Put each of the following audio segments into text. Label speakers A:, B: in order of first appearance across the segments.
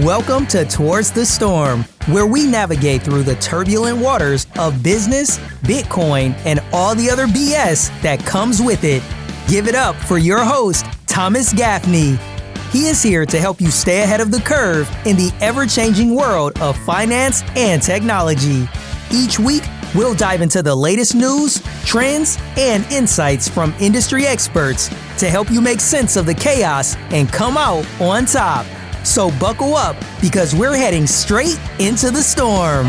A: Welcome to Towards the Storm, where we navigate through the turbulent waters of business, Bitcoin, and all the other BS that comes with it. Give it up for your host, Thomas Gaffney. He is here to help you stay ahead of the curve in the ever-changing world of finance and technology. Each week, we'll dive into the latest news, trends, and insights from industry experts to help you make sense of the chaos and come out on top. So buckle up, because we're heading straight into the storm.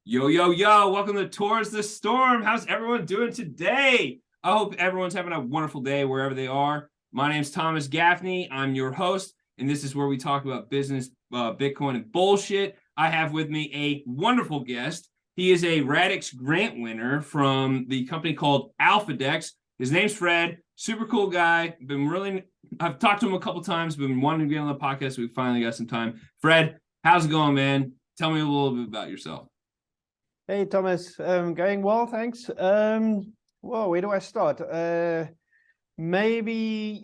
B: Yo, yo, yo, welcome to Towards the Storm. How's everyone doing today? I hope everyone's having a wonderful day wherever they are. My name's Thomas Gaffney. I'm your host, and this is where we talk about business, Bitcoin, and bullshit. I have with me a wonderful guest. He is a AlphaDEX grant winner from the company called AlphaDEX. His name's Fred, super cool guy. I've talked to him a couple times, been wanting to get on the podcast, so we finally got some time. Fred, how's it going, man? Tell me a little bit about yourself.
C: Hey, Thomas. Going well, thanks. Well, where do I start? Maybe,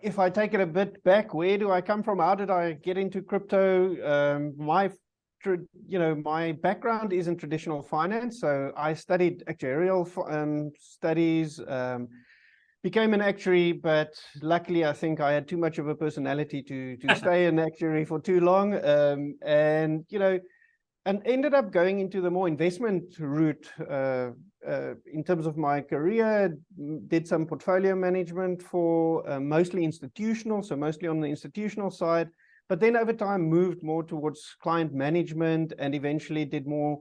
C: if I take it a bit back, where do I come from? How did I get into crypto? My background is in traditional finance, so I studied actuarial studies, became an actuary, but luckily I think I had too much of a personality to stay an actuary for too long, and ended up going into the more investment route in terms of my career. Did some portfolio management for mostly institutional, so mostly on the institutional side. But then over time moved more towards client management and eventually did more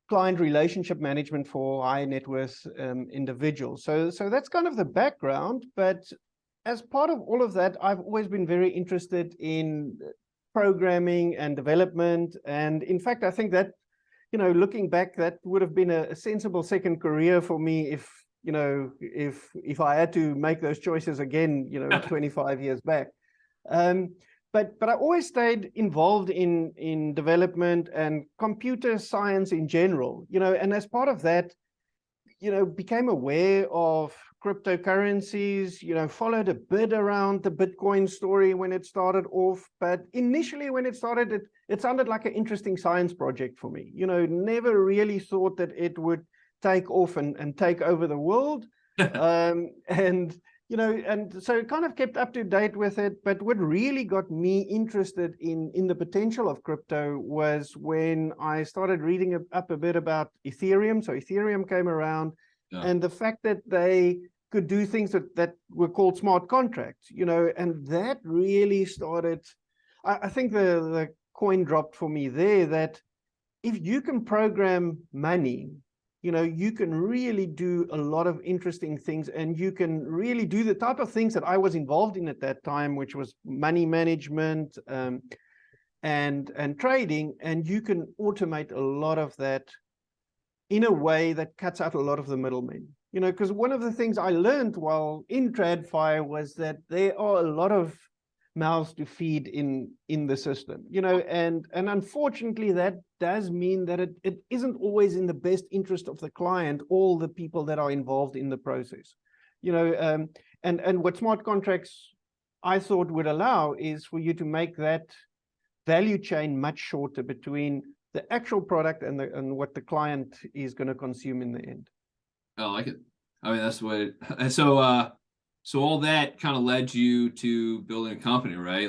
C: client relationship management for high net worth individuals. So that's kind of the background. But as part of all of that, I've always been very interested in programming and development. And in fact, I think that, looking back, that would have been a sensible second career for me if I had to make those choices again, 25 years back. But I always stayed involved in development and computer science in general, and as part of that, became aware of cryptocurrencies, followed a bit around the Bitcoin story when it started off. But initially when it started, it sounded like an interesting science project for me. Never really thought that it would take off and take over the world. And so kind of kept up to date with it. But what really got me interested in the potential of crypto was when I started reading up a bit about Ethereum. So Ethereum came around, and the fact that they could do things that were called smart contracts, and that really started, I think the coin dropped for me there, that if you can program money, you can really do a lot of interesting things, and you can really do the type of things that I was involved in at that time, which was money management and trading, and you can automate a lot of that in a way that cuts out a lot of the middlemen. Because one of the things I learned while in TradFi was that there are a lot of mouths to feed in the system, and unfortunately that does mean that it isn't always in the best interest of the client, all the people that are involved in the process, and what smart contracts I thought would allow is for you to make that value chain much shorter between the actual product and what the client is going to consume in the end.
B: I like it. I mean, that's what so all that kind of led you to building a company, right?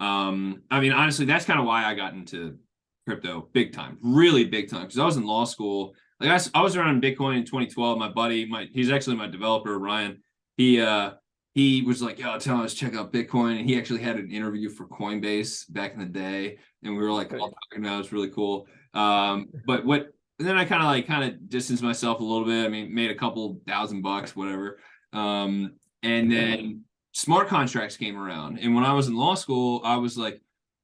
B: I mean, honestly, that's kind of why I got into crypto big time, really big time, because I was in law school. I was around Bitcoin in 2012. My buddy, he's actually my developer, Ryan. He was like, "Yo, tell us check out Bitcoin," and he actually had an interview for Coinbase back in the day, and we were all talking about it. It was really cool. And then I kind of distanced myself a little bit. I mean, made a couple $1,000, whatever. And then smart contracts came around. And when I was in law school, I was like,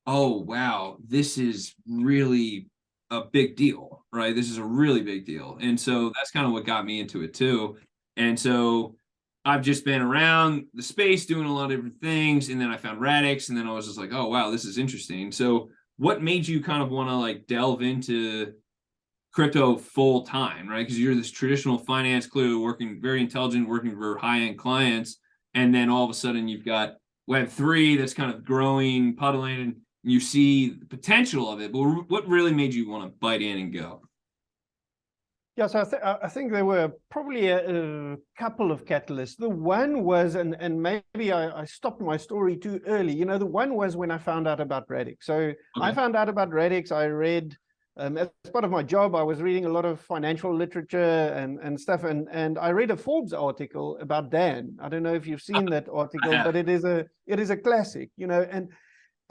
B: oh, wow, this is really a big deal, right? This is a really big deal. And so that's kind of what got me into it too. And so I've just been around the space doing a lot of different things. And then I found AlphaDEX, and then I was just like, oh, wow, this is interesting. So what made you kind of want to delve into crypto full time, right? Because you're this traditional finance, clearly working very intelligent, working for high-end clients. And then all of a sudden you've got Web3 that's kind of growing, puddling, and you see the potential of it. But what really made you want to bite in and go?
C: Yeah, so I think there were probably a couple of catalysts. The one was, and maybe I stopped my story too early. You know, the one was when I found out about Radix. So I found out about Radix. I read, as part of my job, I was reading a lot of financial literature and stuff. And I read a Forbes article about Dan. I don't know if you've seen that article, but it is a classic, you know,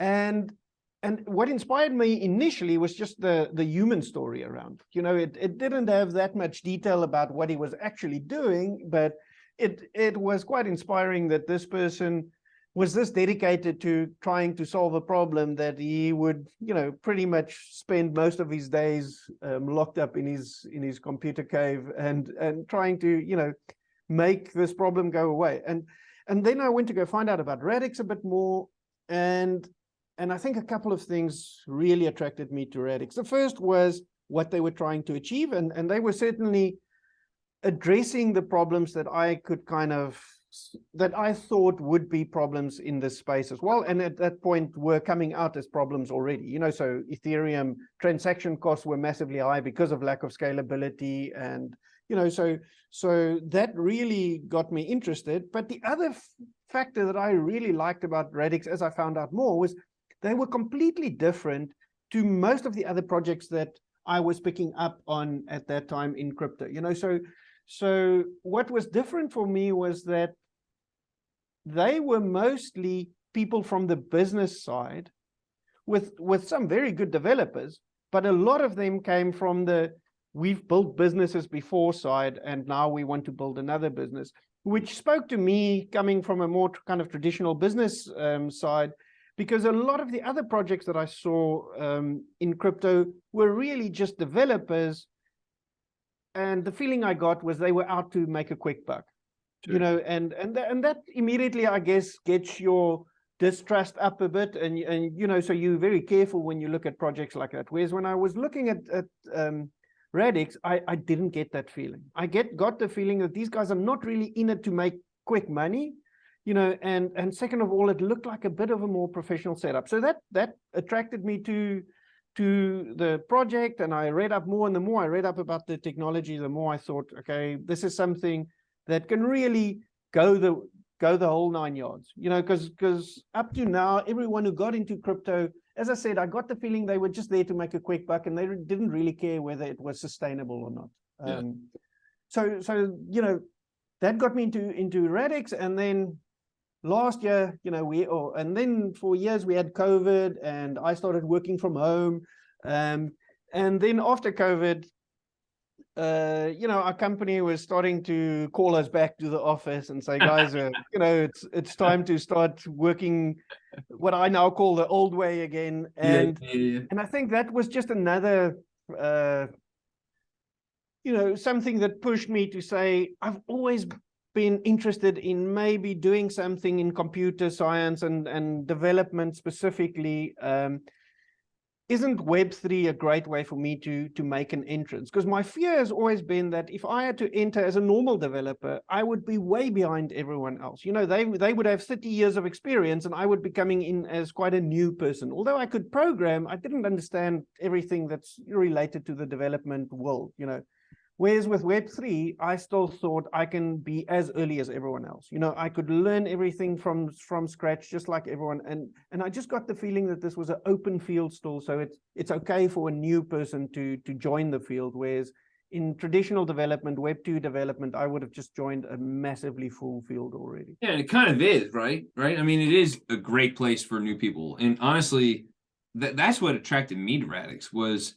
C: and what inspired me initially was just the human story around. You know, it didn't have that much detail about what he was actually doing, but it was quite inspiring that this person was this dedicated to trying to solve a problem that he would, you know, pretty much spend most of his days locked up in his computer cave and trying to, you know, make this problem go away. And then I went to go find out about Radix a bit more, and I think a couple of things really attracted me to Radix. The first was what they were trying to achieve, and they were certainly addressing the problems that I could that I thought would be problems in this space as well. And at that point were coming out as problems already. You know, so Ethereum transaction costs were massively high because of lack of scalability. And, you know, so that really got me interested. But the other factor that I really liked about Radix, as I found out more, was they were completely different to most of the other projects that I was picking up on at that time in crypto. You know, so what was different for me was that they were mostly people from the business side with some very good developers, but a lot of them came from the we've built businesses before side, and now we want to build another business, which spoke to me coming from a more kind of traditional business side. Because a lot of the other projects that I saw in crypto were really just developers. And the feeling I got was they were out to make a quick buck, you know, and that immediately, I guess, gets your distrust up a bit. And you know, so you're very careful when you look at projects like that. Whereas when I was looking at Radix, I didn't get that feeling. I got the feeling that these guys are not really in it to make quick money. You know, and second of all, it looked like a bit of a more professional setup. So that attracted me to the project, and I read up more. And the more I read up about the technology, the more I thought, okay, this is something that can really go the whole 9 yards. You know, because up to now, everyone who got into crypto, as I said, I got the feeling they were just there to make a quick buck, and they didn't really care whether it was sustainable or not.
B: Yeah.
C: So you know, that got me into Radix, and then last year, you know, and then for years we had COVID, and I started working from home. And then after COVID, you know, our company was starting to call us back to the office and say, guys, you know, it's time to start working what I now call the old way again. And and I think that was just another, you know, something that pushed me to say, I've always been interested in maybe doing something in computer science and development specifically. Isn't Web3 a great way for me to make an entrance? Because my fear has always been that if I had to enter as a normal developer, I would be way behind everyone else. You know, they would have 30 years of experience, and I would be coming in as quite a new person. Although I could program, I didn't understand everything that's related to the development world, you know. Whereas with Web3, I still thought I can be as early as everyone else. You know, I could learn everything from scratch, just like everyone. And I just got the feeling that this was an open field still. So it's okay for a new person to join the field. Whereas in traditional development, Web2 development, I would have just joined a massively full field already.
B: Yeah, it kind of is, right? I mean, it is a great place for new people. And honestly, that's what attracted me to Radix was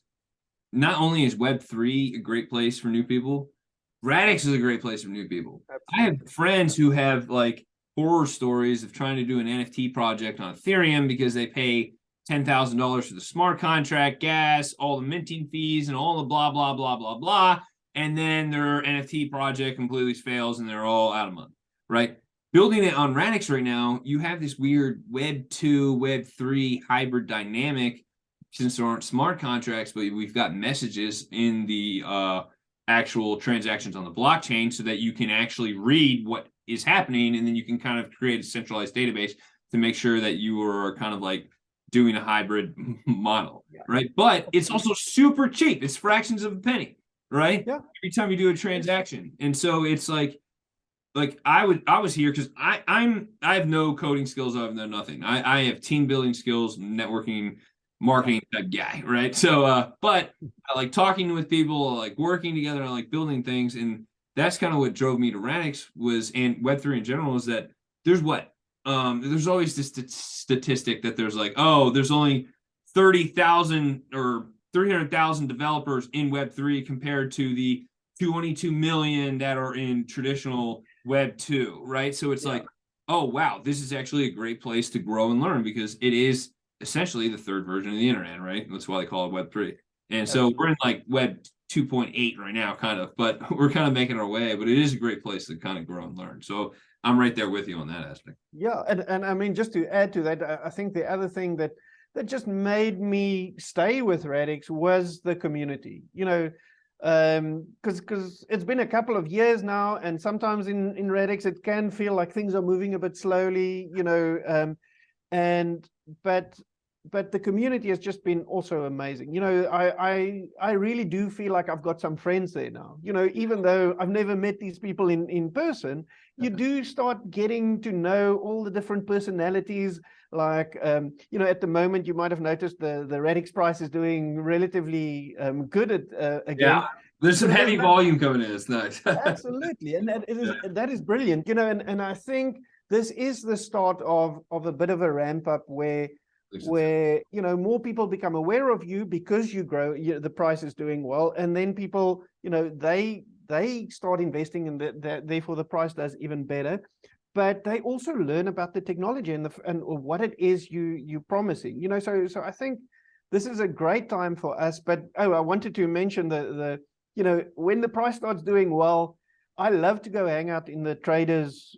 B: not only is Web3 a great place for new people, Radix is a great place for new people. Absolutely. I have friends who have like horror stories of trying to do an NFT project on Ethereum because they pay $10,000 for the smart contract, gas, all the minting fees, and all the blah, blah, blah, blah, blah. And then their NFT project completely fails and they're all out of money, right? Building it on Radix right now, you have this weird Web2, Web3 hybrid dynamic since there aren't smart contracts, but we've got messages in the actual transactions on the blockchain so that you can actually read what is happening, and then you can kind of create a centralized database to make sure that you are kind of like doing a hybrid model, right? But it's also super cheap. It's fractions of a penny, right?
C: Yeah.
B: Every time you do a transaction. And so it's like I was here because I have no coding skills. I've done nothing. I have team building skills, networking, marketing type guy, right? So but I like talking with people, I like working together, I like building things. And that's kind of what drove me to Radix and Web3 in general, is that there's always this statistic that there's like, oh, there's only 30,000 or 300,000 developers in Web3 compared to the 22 million that are in traditional Web 2, right? So it's like, oh, wow, this is actually a great place to grow and learn, because it is essentially the third version of the internet, right? That's why they call it Web 3. And so we're in like Web 2.8 right now, kind of, but we're kind of making our way. But it is a great place to kind of grow and learn. So I'm right there with you on that aspect.
C: Yeah, and I mean, just to add to that, I think the other thing that just made me stay with Radix was the community. You know, because it's been a couple of years now, and sometimes in Radix it can feel like things are moving a bit slowly, you know, but the community has just been also amazing. You know, I really do feel like I've got some friends there now. You know, even though I've never met these people in person, you do start getting to know all the different personalities. Like, you know, at the moment, you might have noticed the Radix price is doing relatively good again.
B: Yeah, there's some heavy volume coming in. It's nice.
C: Absolutely, and that is brilliant. You know, and I think this is the start of a bit of a ramp up where you know, more people become aware of you because you grow. The price is doing well, and then people, you know, they start investing, and therefore the price does even better. But they also learn about the technology and what it is you're promising. You know, so I think this is a great time for us. But I wanted to mention the you know, when the price starts doing well, I love to go hang out in the traders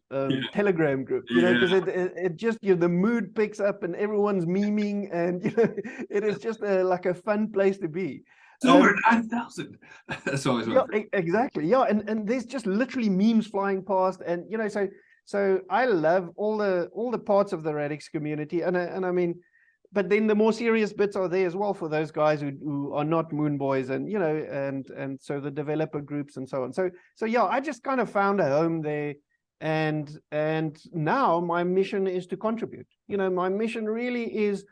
C: Telegram group, you know, because it just, you know, the mood picks up and everyone's memeing, and you know, it is just like a fun place to be.
B: Over 9,000. That's always
C: exactly. Yeah, and there's just literally memes flying past, and you know, so I love all the parts of the Radix community, and I mean, but then the more serious bits are there as well for those guys who are not moon boys, and you know, and so the developer groups and so on. So yeah, I just kind of found a home there, and now my mission is to contribute. You know, my mission really is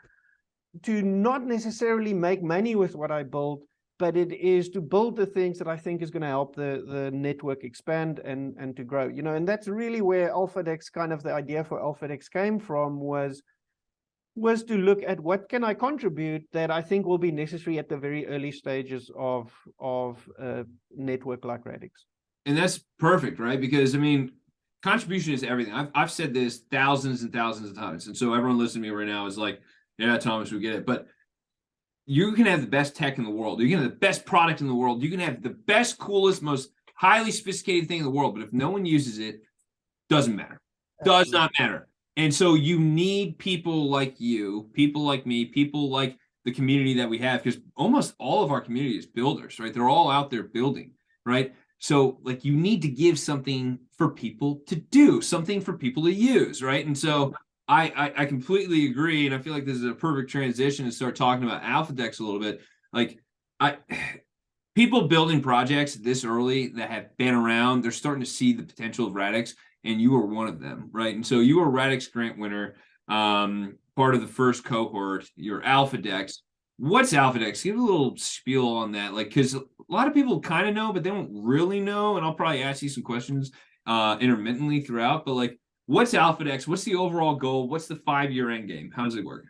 C: to not necessarily make money with what I build, but it is to build the things that I think is going to help the network expand and to grow. You know, and that's really where AlphaDEX, kind of the idea for AlphaDEX came from, was to look at what can I contribute that I think will be necessary at the very early stages of a network like Radix.
B: And that's perfect, right? Because I mean, contribution is everything. I've said this thousands and thousands of times, and so everyone listening to me right now is like, yeah, Thomas, we get it. But you can have the best tech in the world. You can have the best product in the world. You can have the best, coolest, most highly sophisticated thing in the world. But if no one uses it, doesn't matter. Does not matter. And so you need people like you, people like me, people like the community that we have, because almost all of our community is builders, right? They're all out there building, right? So like you need to give something for people to do, something for people to use, right? And so I completely agree, and I feel like this is a perfect transition to start talking about AlphaDEX a little bit. Like people building projects this early that have been around, they're starting to see the potential of Radix. And you are one of them, right? And so you are a Radix grant winner, part of the first cohort. You're AlphaDEX. What's AlphaDEX? Give a little spiel on that, like, because a lot of people kind of know, but they don't really know. And I'll probably ask you some questions intermittently throughout. But like, what's AlphaDEX? What's the overall goal? What's the 5-year end game? How does it work?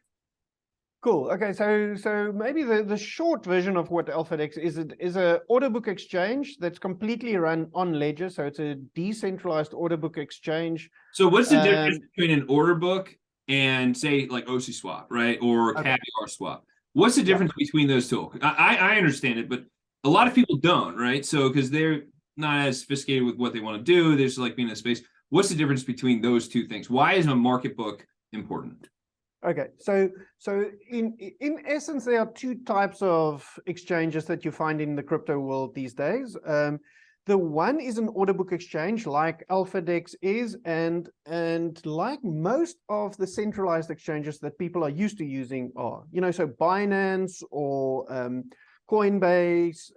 C: Cool. Okay, so maybe the short version of what AlphaDEX is a order book exchange that's completely run on Ledger. So it's a decentralized order book exchange.
B: So what's the difference between an order book and say like OC Swap, right? Or Caviar Swap? What's the difference between those two? I understand it, but a lot of people don't, right? So because they're not as sophisticated with what they want to do, they're just like being in a space. What's the difference between those two things? Why is a market book important?
C: Okay, so in essence, there are two types of exchanges that you find in the crypto world these days. The one is an order book exchange, like AlphaDEX is, and like most of the centralized exchanges that people are used to using are, so Binance or Coinbase,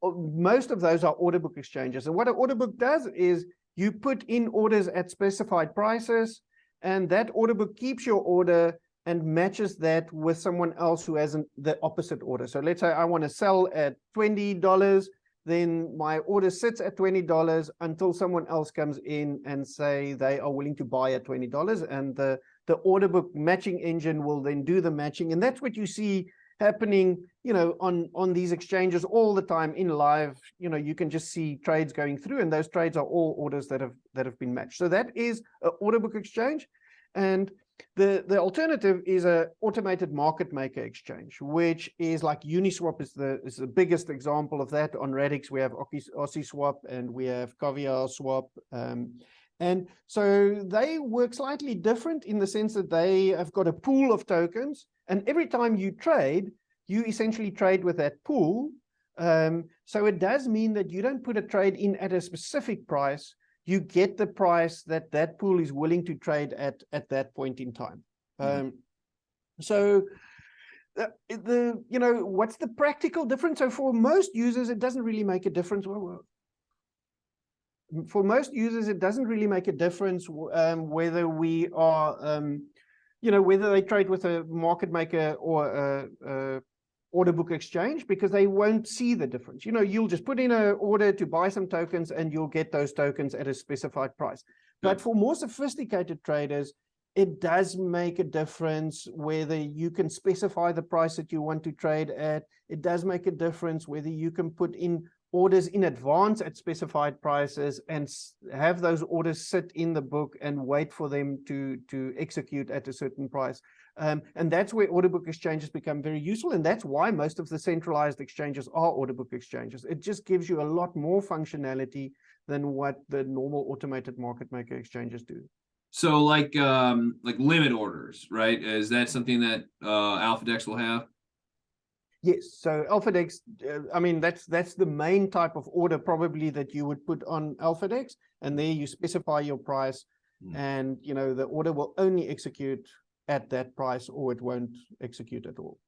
C: most of those are order book exchanges. And what an order book does is you put in orders at specified prices, and that order book keeps your order and matches that with someone else who has the opposite order. So let's say I want to sell at $20, then my order sits at $20 until someone else comes in and say they are willing to buy at $20, and the order book matching engine will then do the matching. And that's what you see happening, on these exchanges all the time in live. You can just see trades going through, and those trades are all orders that have been matched. So that is an order book exchange. And the alternative is a automated market maker exchange, which is like Uniswap is the biggest example of that. On Radix, we have Aussie Swap and we have Caviar Swap. And so they work slightly different in the sense that they have got a pool of tokens, and every time you trade, you essentially trade with that pool. So it does mean that you don't put a trade in at a specific price. You get the price that that pool is willing to trade at that point in time. So what's the practical difference? So for most users, it doesn't really make a difference. For most users, it doesn't really make a difference whether we are, whether they trade with a market maker or a order book exchange, because they won't see the difference. You'll just put in an order to buy some tokens and you'll get those tokens at a specified price. But for more sophisticated traders, it does make a difference whether you can specify the price that you want to trade at. It does make a difference whether you can put in orders in advance at specified prices and have those orders sit in the book and wait for them to execute at a certain price. And that's where order book exchanges become very useful. And that's why most of the centralized exchanges are order book exchanges. It just gives you a lot more functionality than what the normal automated market maker exchanges do.
B: So like limit orders, right? Is that something that AlphaDEX will have?
C: Yes, so AlphaDEX, that's the main type of order probably that you would put on AlphaDEX, and there you specify your price, and the order will only execute at that price, or it won't execute at all.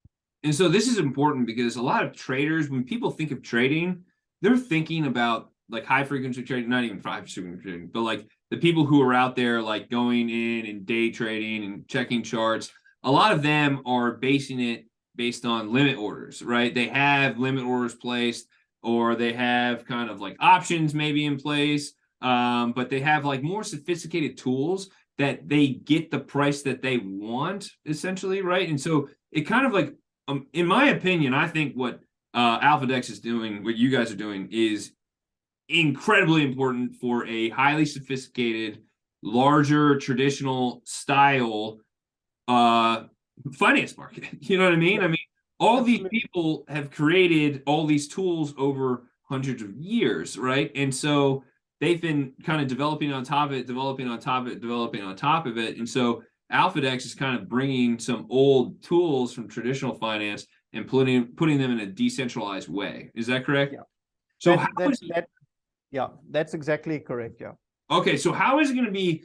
B: And so this is important because a lot of traders, when people think of trading, they're thinking about like high frequency trading, not even high frequency trading, but like the people who are out there like going in and day trading and checking charts. A lot of them are basing it based on limit orders, right? They have limit orders placed, or they have kind of like options maybe in place, but they have like more sophisticated tools that they get the price that they want, essentially, right? And so it kind of like, in my opinion, I think what AlphaDEX is doing, what you guys are doing, is incredibly important for a highly sophisticated, larger, traditional style finance market. You know what I mean? I mean, all these people have created all these tools over hundreds of years, right? And so they've been kind of developing on top of it, developing on top of it, developing on top of it. And so AlphaDEX is kind of bringing some old tools from traditional finance and putting them in a decentralized way. Is that correct?
C: Yeah.
B: So
C: yeah, that's exactly correct. Yeah.
B: Okay, so how is it going to be?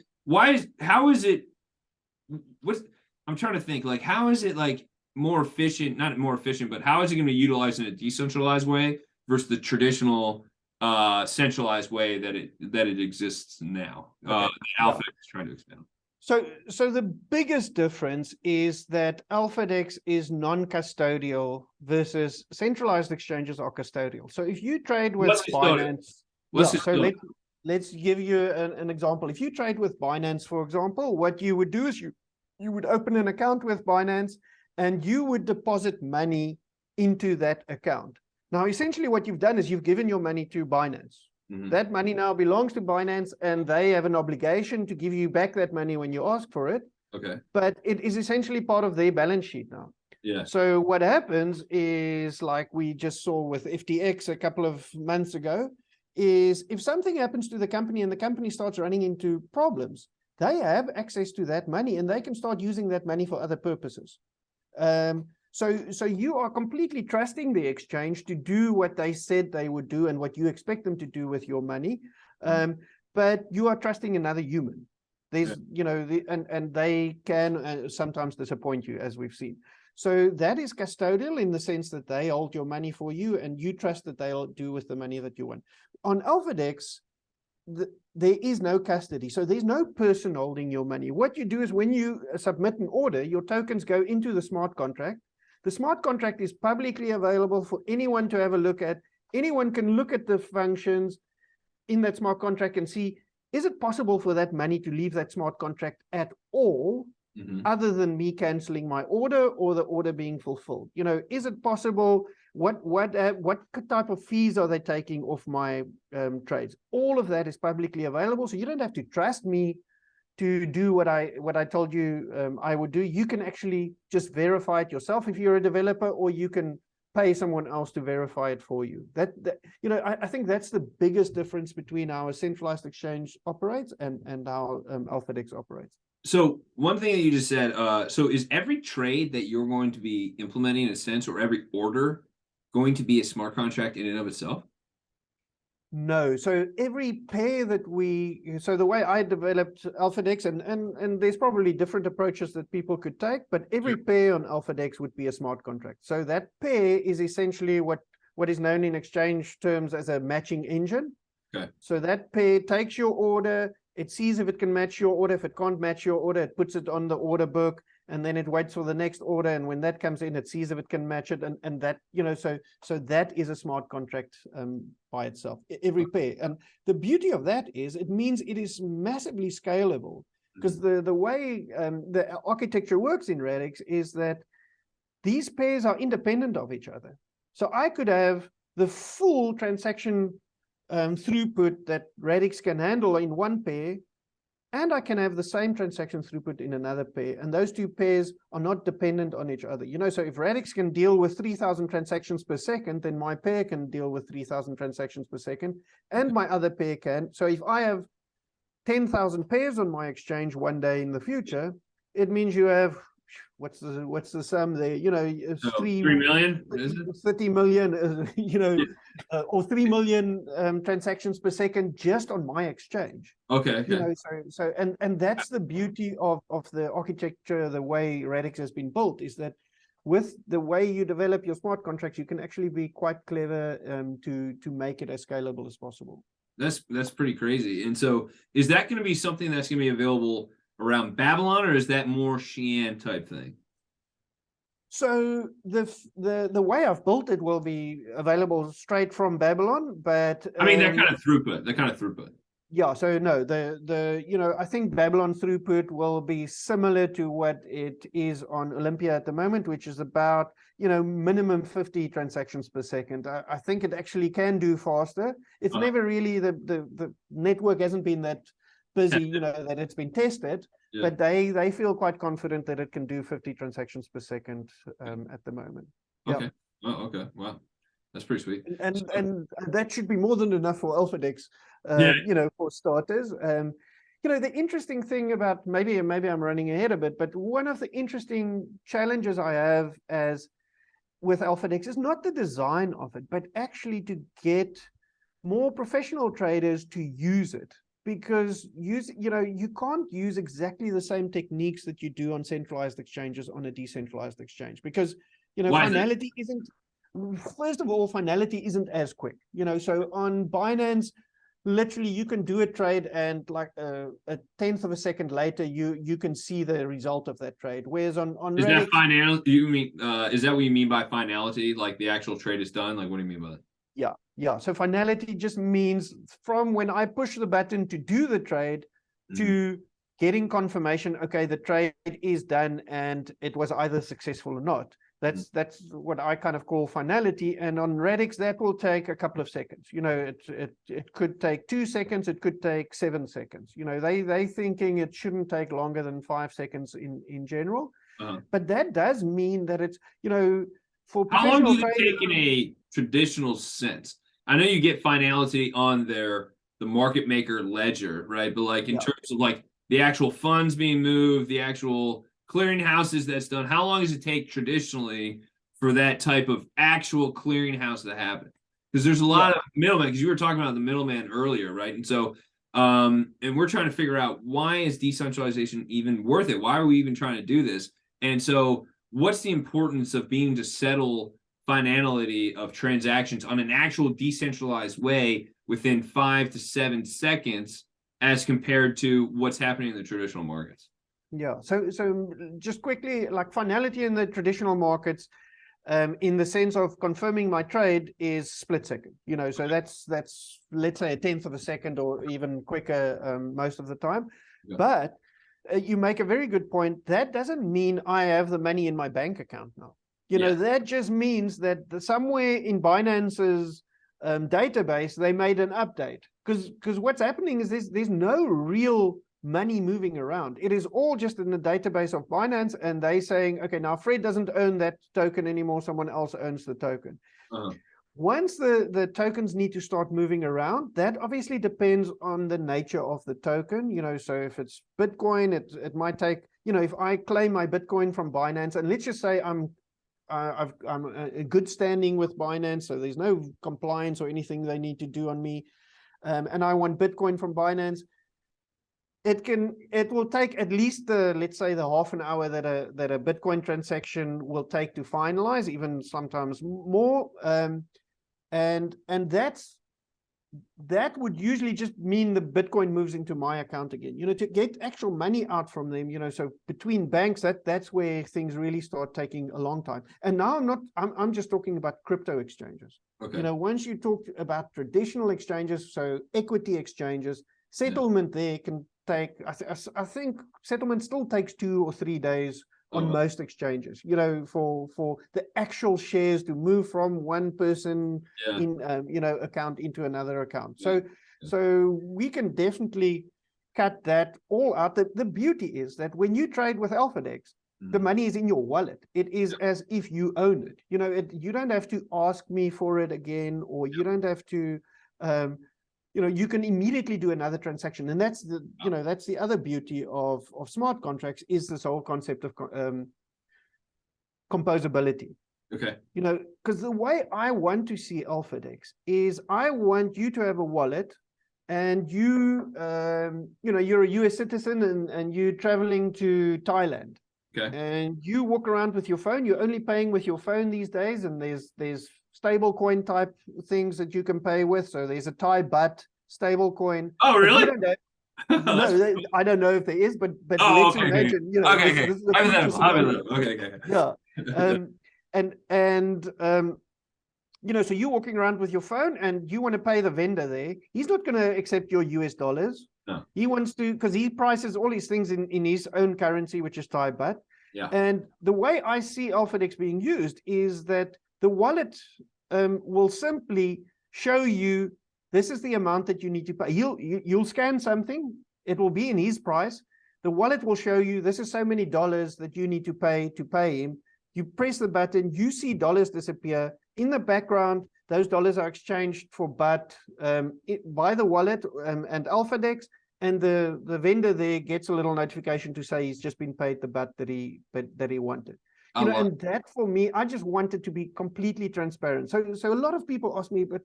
B: I'm trying to think, like, how is it like more efficient, not more efficient, but how is it going to be utilized in a decentralized way versus the traditional centralized way that it exists now?
C: Okay.
B: AlphaDEX is trying to expand.
C: So the biggest difference is that AlphaDEX is non-custodial versus centralized exchanges are custodial. So if you trade with Binance, let's give you an example. If you trade with Binance, for example, what you would do is you would open an account with Binance and you would deposit money into that account. Now, essentially what you've done is you've given your money to Binance. Mm-hmm. That money now belongs to Binance, and they have an obligation to give you back that money when you ask for it.
B: Okay.
C: But it is essentially part of their balance sheet now.
B: Yeah.
C: So what happens is, like we just saw with FTX a couple of months ago, is if something happens to the company and the company starts running into problems, they have access to that money and they can start using that money for other purposes. So you are completely trusting the exchange to do what they said they would do and what you expect them to do with your money. But you are trusting another human. There's, and they can sometimes disappoint you, as we've seen. So that is custodial in the sense that they hold your money for you and you trust that they'll do with the money that you want. On AlphaDEX, there is no custody. So there's no person holding your money. What you do is when you submit an order, your tokens go into the smart contract. The smart contract is publicly available for anyone to have a look at. Anyone can look at the functions in that smart contract and see, is it possible for that money to leave that smart contract at all, other than me canceling my order or the order being fulfilled? Is it possible? What type of fees are they taking off my trades? All of that is publicly available, so you don't have to trust me to do what I told you I would do. You can actually just verify it yourself if you're a developer, or you can pay someone else to verify it for you. I think that's the biggest difference between how a centralized exchange operates and how AlphaDEX operates.
B: So one thing that you just said, so is every trade that you're going to be implementing in a sense, or every order, going to be a smart contract in and of itself?
C: No. So every pair that so the way I developed AlphaDEX, and there's probably different approaches that people could take, but every pair on AlphaDEX would be a smart contract. So that pair is essentially what is known in exchange terms as a matching engine.
B: Okay.
C: So that pair takes your order, it sees if it can match your order. If it can't match your order, it puts it on the order book, and then it waits for the next order. And when that comes in, it sees if it can match it. And that, so that is a smart contract by itself, every pair. And the beauty of that is it means it is massively scalable, because the way the architecture works in Radix is that these pairs are independent of each other. So I could have the full transaction throughput that Radix can handle in one pair, and I can have the same transaction throughput in another pair, and those two pairs are not dependent on each other. So if Radix can deal with 3,000 transactions per second, then my pair can deal with 3,000 transactions per second, and my other pair can. So if I have 10,000 pairs on my exchange one day in the future, it means you have, what's the sum there?
B: 3 million, is it?
C: 30 million, or 3 million transactions per second just on my exchange.
B: Okay.
C: And that's the beauty of the architecture, the way Radix has been built, is that with the way you develop your smart contracts, you can actually be quite clever to make it as scalable as possible.
B: That's pretty crazy. And so is that going to be something that's going to be available around Babylon, or is that more Xi'an type thing?
C: So the way I've built it will be available straight from Babylon, but
B: I mean that kind of throughput.
C: Yeah. So no, I think Babylon throughput will be similar to what it is on Olympia at the moment, which is about minimum 50 transactions per second. I think it actually can do faster. It's never really the network hasn't been that busy, that it's been tested, but they feel quite confident that it can do 50 transactions per second at the moment.
B: Okay. Oh, okay. Wow, that's pretty sweet.
C: And that should be more than enough for AlphaDEX, for starters. The interesting thing about, maybe I'm running ahead a bit, but one of the interesting challenges I have with AlphaDEX is not the design of it, but actually to get more professional traders to use it. Because you can't use exactly the same techniques that you do on centralized exchanges on a decentralized exchange, because finality isn't, first of all, finality isn't as quick. So on Binance, literally you can do a trade and like a tenth of a second later you can see the result of that trade. Whereas on
B: is
C: Radix,
B: that finality? You mean is that what you mean by finality? Like the actual trade is done? Like what do you mean by that?
C: Yeah. So finality just means from when I push the button to do the trade to getting confirmation, okay, the trade is done and it was either successful or not. That's what I kind of call finality. And on Radix, that will take a couple of seconds. It could take 2 seconds. It could take 7 seconds. They thinking it shouldn't take longer than 5 seconds in general. But that does mean that it's, for
B: how long do you
C: traders,
B: take in a traditional sense? I know you get finality on the market maker ledger, right? But like in terms of like the actual funds being moved, the actual clearinghouses that's done? How long does it take traditionally for that type of actual clearinghouse to happen? Because there's a lot of middlemen, because you were talking about the middleman earlier, right? And so, and we're trying to figure out, why is decentralization even worth it? Why are we even trying to do this? And so what's the importance of being to settle finality of transactions on an actual decentralized way within 5 to 7 seconds as compared to what's happening in the traditional markets?
C: Yeah. So just quickly, like finality in the traditional markets, in the sense of confirming my trade, is split second. You know, so that's let's say a tenth of a second or even quicker most of the time.
B: Yeah.
C: But you make a very good point. That doesn't mean I have the money in my bank account now. You know, that just means that somewhere in Binance's database, they made an update. Because what's happening is there's no real money moving around. It is all just in the database of Binance, and they saying, okay, now Fred doesn't own that token anymore. Someone else owns the token. Once the tokens need to start moving around, that obviously depends on the nature of the token. You know, so if it's Bitcoin, it might take, you know, if I claim my Bitcoin from Binance, and let's just say I'm a good standing with Binance, so there's no compliance or anything they need to do on me, and I want Bitcoin from Binance, it will take at least let's say the half an hour that a Bitcoin transaction will take to finalize, even sometimes more, and that would usually just mean the Bitcoin moves into my account again. You know, to get actual money out from them, you know, so between banks, that's where things really start taking a long time. And now I'm just talking about crypto exchanges. Okay. You know, once you talk about traditional exchanges, so equity exchanges, settlement there can take, I think settlement still takes 2 or 3 days on most exchanges, you know, for the actual shares to move from one person in you know, account into another account. So we can definitely cut that all out. The beauty is that when you trade with AlphaDEX, the money is in your wallet. It is as if you own it. You know, you don't have to ask me for it again, or you don't have to you know, you can immediately do another transaction. And that's the, you know, that's the other beauty of smart contracts, is this whole concept of composability. Okay. You know, because the way I want to see AlphaDEX is, I want you to have a wallet, and you, you know, you're a US citizen and you're traveling to Thailand. Okay. And you walk around with your phone. You're only paying with your phone these days, and there's stable coin type things that you can pay with. So there's a Thai baht stable coin.
B: Oh, really?
C: No, I don't know if there is, but let's imagine, you know, this is a
B: okay.
C: Yeah. You know, so you're walking around with your phone and you want to pay the vendor there. He's not going to accept your US dollars. No. He wants to, because he prices all these things in his own currency, which is Thai baht. Yeah. And the way I see AlphaDEX being used is that the wallet will simply show you, this is the amount that you need to pay. You'll scan something, it will be in his price. The wallet will show you, this is so many dollars that you need to pay him. You press the button, you see dollars disappear. In the background, those dollars are exchanged for baht by the wallet and AlphaDEX, and the vendor there gets a little notification to say he's just been paid the baht that he wanted. You know, and that for me, I just want it to be completely transparent. So a lot of people ask me, but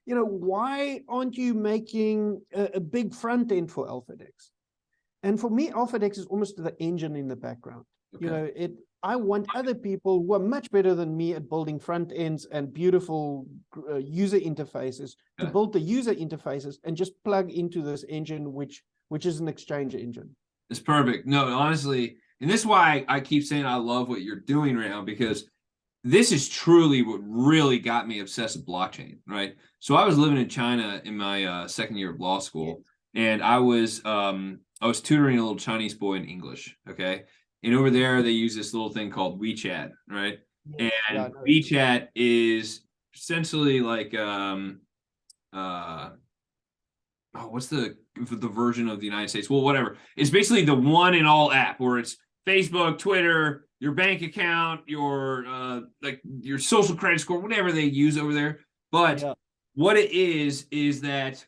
C: you know, why aren't you making a big front end for AlphaDEX? And for me, AlphaDEX is almost the engine in the background. Okay. You know, I want other people who are much better than me at building front ends and beautiful user interfaces to build the user interfaces and just plug into this engine, which is an exchange engine.
B: It's perfect. No, honestly, and this is why I keep saying I love what you're doing right now, because this is truly what really got me obsessed with blockchain, right? So I was living in China in my second year of law school, and I was tutoring a little Chinese boy in English, okay? And over there, they use this little thing called WeChat, right? And WeChat is essentially like, what's the version of the United States? Well, whatever. It's basically the one and all app, where it's Facebook, Twitter, your bank account, your like your social credit score, whatever they use over there. But what it is that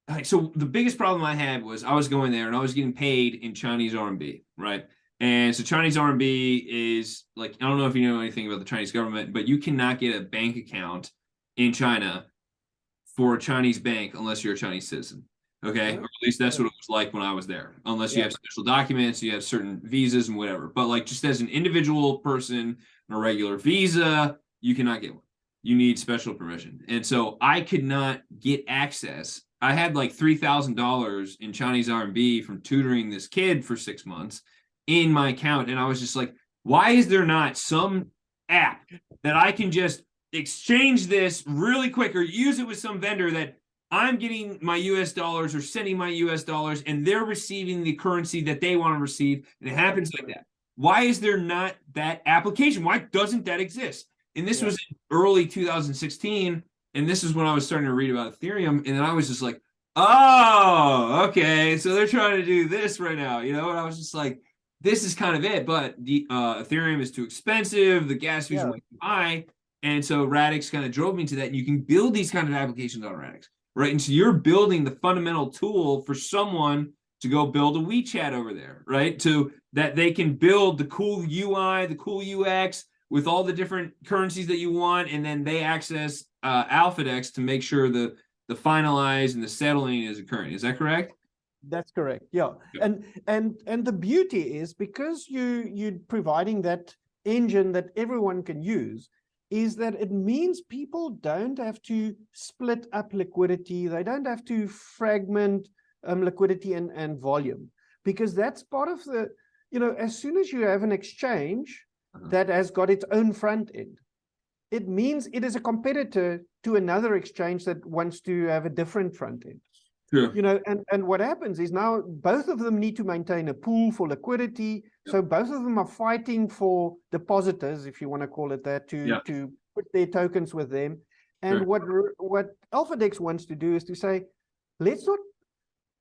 B: like, so the biggest problem I had was I was going there and I was getting paid in Chinese RMB, right? And so Chinese RMB is like, I don't know if you know anything about the Chinese government, but you cannot get a bank account in China for a Chinese bank unless you're a Chinese citizen. Okay. Or at least that's what it was like when I was there. Unless you have special documents, you have certain visas and whatever. But like just as an individual person on a regular visa, you cannot get one. You need special permission. And so I could not get access. I had like $3,000 in Chinese RMB from tutoring this kid for 6 months in my account. And I was just like, why is there not some app that I can just exchange this really quick or use it with some vendor that I'm getting my US dollars or sending my US dollars and they're receiving the currency that they want to receive. And it happens like that. Why is there not that application? Why doesn't that exist? And this was in early 2016. And this is when I was starting to read about Ethereum. And then I was just like, oh, okay. So they're trying to do this right now, you know? And I was just like, this is kind of it. But the Ethereum is too expensive. The gas fees are way too high. And so Radix kind of drove me to that. And you can build these kind of applications on Radix, right? And so you're building the fundamental tool for someone to go build a WeChat over there, right? To that they can build the cool UI, the cool UX with all the different currencies that you want. And then they access AlphaDEX to make sure the finalize and the settling is occurring. Is that correct?
C: That's correct. Yeah. And the beauty is because you're providing that engine that everyone can use, is that it means people don't have to split up liquidity. They don't have to fragment liquidity and volume, because that's part of the, you know, as soon as you have an exchange that has got its own front end, it means it is a competitor to another exchange that wants to have a different front end.
B: Sure.
C: You know, and what happens is now both of them need to maintain a pool for liquidity. So both of them are fighting for depositors, if you want to call it that, to put their tokens with them. And what AlphaDEX wants to do is to say, let's not,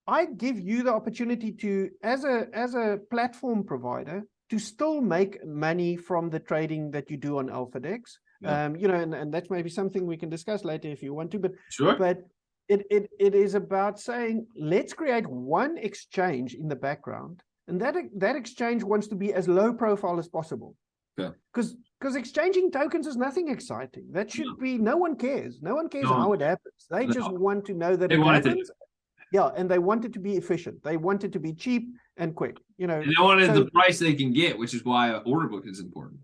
C: I give you the opportunity to, as a platform provider, to still make money from the trading that you do on AlphaDEX. You know, and that's maybe something we can discuss later if you want to, but it is about saying, let's create one exchange in the background, and that exchange wants to be as low profile as possible. Because exchanging tokens is nothing exciting. That should be, no one cares. No one cares how it happens. They just want to know that it happens. And they want it to be efficient. They want it to be cheap and quick. You know,
B: and they wanted the price they can get, which is why an order book is important.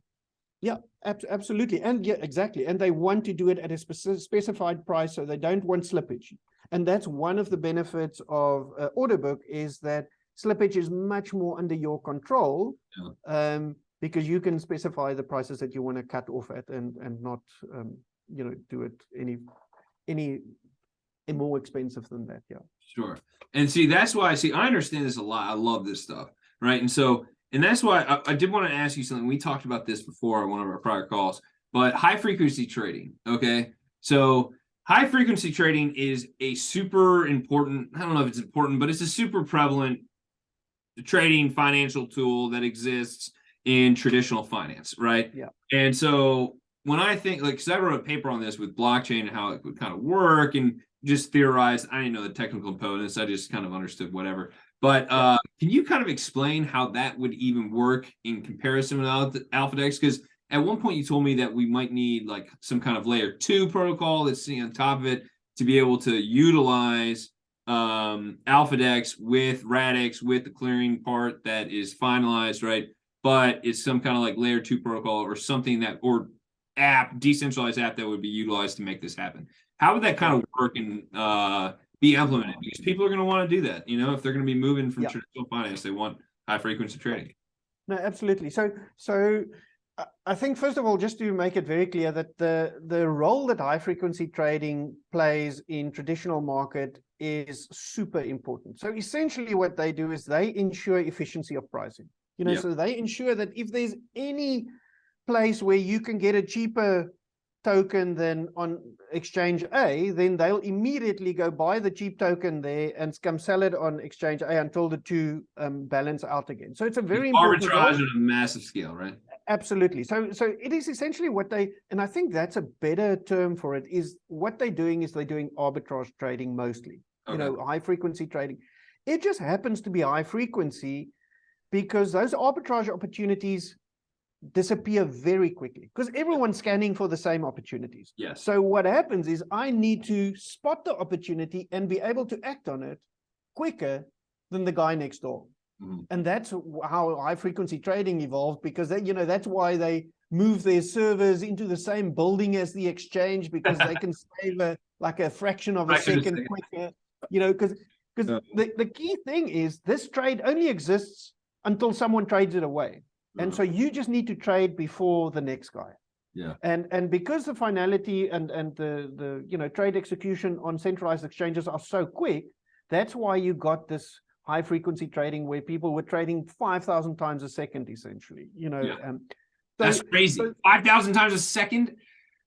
C: Yeah, absolutely. And exactly. And they want to do it at a specified price, so they don't want slippage. And that's one of the benefits of order book, is that slippage is much more under your control, because you can specify the prices that you want to cut off at, and not, you know, do it any more expensive than that. Yeah.
B: Sure. And see, that's why I understand this a lot. I love this stuff. Right. And so, and that's why I did want to ask you something. We talked about this before on one of our prior calls, but high frequency trading. Okay. So high frequency trading is a super important, I don't know if it's important, but it's a super prevalent trading financial tool that exists in traditional finance. Right.
C: Yeah.
B: And so when I think, like, because I wrote a paper on this with blockchain and how it would kind of work, and just theorized, I didn't know the technical components. I just kind of understood whatever. But can you kind of explain how that would even work in comparison with AlphaDEX? Because at one point you told me that we might need like some kind of layer 2 protocol that's sitting on top of it to be able to utilize AlphaDEX with Radix, with the clearing part that is finalized, right? But it's some kind of like layer 2 protocol or something that, or app, decentralized app that would be utilized to make this happen. How would that kind of work and be implemented? Because people are going to want to do that. You know, if they're going to be moving from traditional finance, they want high frequency trading.
C: No, absolutely. So I think, first of all, just to make it very clear that the role that high frequency trading plays in traditional market is super important. So essentially what they do is they ensure efficiency of pricing. You know, so they ensure that if there's any place where you can get a cheaper token than on exchange A, then they'll immediately go buy the cheap token there and come sell it on exchange A until the two balance out again. So it's a very important
B: arbitrage on a massive scale, right?
C: Absolutely. So it is essentially what they, and I think that's a better term for it, is what they're doing is they're doing arbitrage trading mostly. high frequency trading. It just happens to be high frequency because those arbitrage opportunities disappear very quickly because everyone's scanning for the same opportunities.
B: Yes.
C: So what happens is I need to spot the opportunity and be able to act on it quicker than the guy next door.
B: Mm-hmm.
C: And that's how high frequency trading evolved, because that's why they move their servers into the same building as the exchange, because they can save a fraction of a second quicker, because the key thing is this trade only exists until someone trades it away. And so you just need to trade before the next guy.
B: Yeah.
C: And because the finality and the trade execution on centralized exchanges are so quick, that's why you got this high frequency trading where people were trading 5,000 times a second, essentially.
B: That's crazy. 5,000 times a second.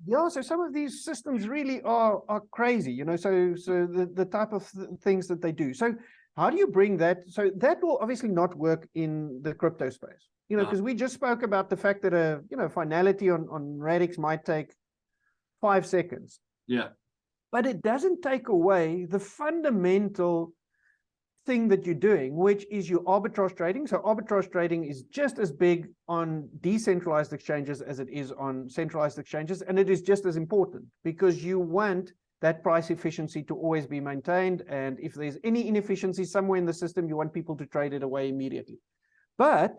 C: Yeah, so some of these systems really are crazy, so the type of things that they do. So how do you bring that? So that will obviously not work in the crypto space, because we just spoke about the fact that finality on Radix might take 5 seconds.
B: Yeah.
C: But it doesn't take away the fundamental thing that you're doing, which is your arbitrage trading. So arbitrage trading is just as big on decentralized exchanges as it is on centralized exchanges, and it is just as important because you want that price efficiency to always be maintained, and if there's any inefficiency somewhere in the system, you want people to trade it away immediately. But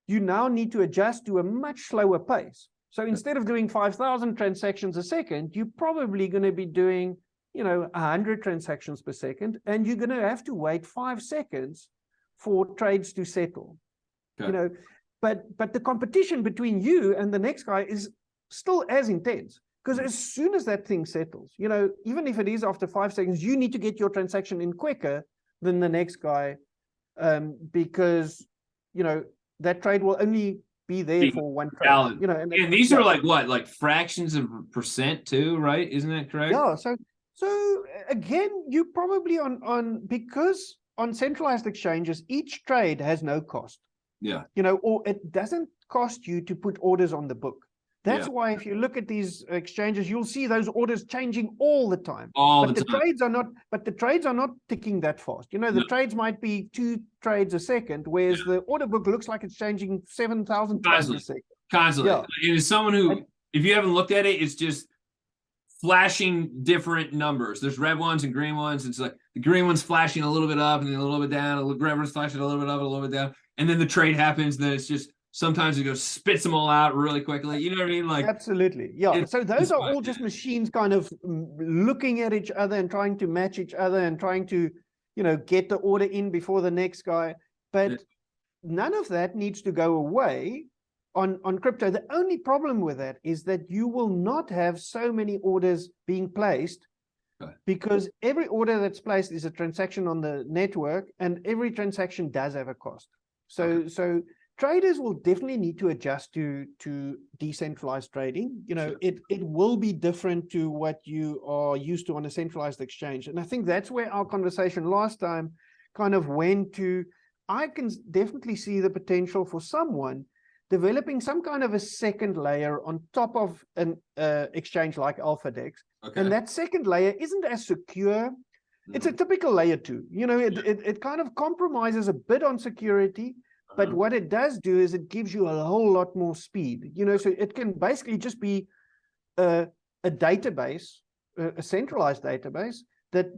C: you now need to adjust to a much slower pace. So instead of doing 5,000 transactions a second, you're probably going to be doing 100 transactions per second, and you're going to have to wait 5 seconds for trades to settle.
B: Okay.
C: But the competition between you and the next guy is still as intense, because as soon as that thing settles, even if it is after 5 seconds, you need to get your transaction in quicker than the next guy, because that trade will only be there for one trade.
B: And these are like fractions of percent too, right? Isn't that correct?
C: Yeah. So again, you probably because on centralized exchanges, each trade has no cost.
B: Yeah.
C: Or it doesn't cost you to put orders on the book. That's why if you look at these exchanges, you'll see those orders changing all the time. But the trades are not ticking that fast. The trades might be 2 trades a second, whereas the order book looks like it's changing 7,000 times a second.
B: Constantly. Yeah. And as someone who, if you haven't looked at it, it's just flashing different numbers. There's red ones and green ones. It's like the green one's flashing a little bit up and then a little bit down. The red one's flashing a little bit up and a little bit down. And then the trade happens. And then it's just, sometimes it goes spits them all out really quickly. You know what I mean? Like,
C: absolutely. Yeah. So those are all just machines kind of looking at each other and trying to match each other and trying to, get the order in before the next guy. But none of that needs to go away on crypto. The only problem with that is that you will not have so many orders being placed, because every order that's placed is a transaction on the network, and every transaction does have a cost. So traders will definitely need to adjust to decentralized trading. It will be different to what you are used to on a centralized exchange. And I think that's where our conversation last time kind of went to. I can definitely see the potential for someone developing some kind of a second layer on top of an exchange like AlphaDEX. Okay. And that second layer isn't as secure. It's a typical layer 2. It kind of compromises a bit on security. But what it does do is it gives you a whole lot more speed, so it can basically just be a database, a centralized database that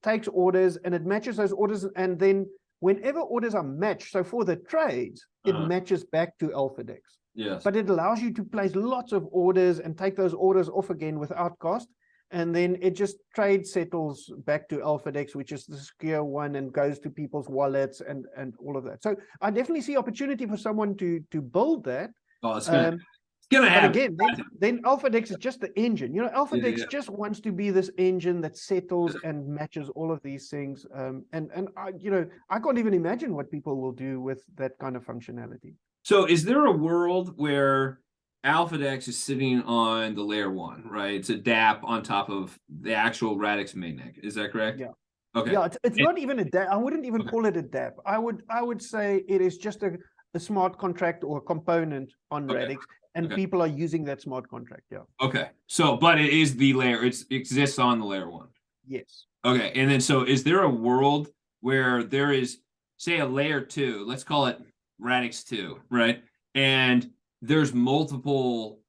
C: takes orders and it matches those orders. And then whenever orders are matched, so for the trades, it matches back to AlphaDEX.
B: Yes.
C: But it allows you to place lots of orders and take those orders off again without cost. And then it just trade settles back to AlphaDEX, which is the secure one, and goes to people's wallets and all of that. So I definitely see opportunity for someone to build that.
B: Oh, it's gonna happen.
C: Again, then AlphaDEX is just the engine. AlphaDEX just wants to be this engine that settles and matches all of these things. And I can't even imagine what people will do with that kind of functionality.
B: So is there a world where AlphaDEX is sitting on the layer 1, right? It's a DApp on top of the actual Radix mainnet. Is that correct?
C: Yeah.
B: Okay.
C: Yeah, it's not even a DApp. I wouldn't even call it a DApp. I would say it is just a smart contract or a component on Radix, and people are using that smart contract. Yeah.
B: Okay. So, but it is the layer. It exists on the layer 1.
C: Yes.
B: Okay. And then, so is there a world where there is, say, a layer 2, let's call it Radix 2, right? And there's multiple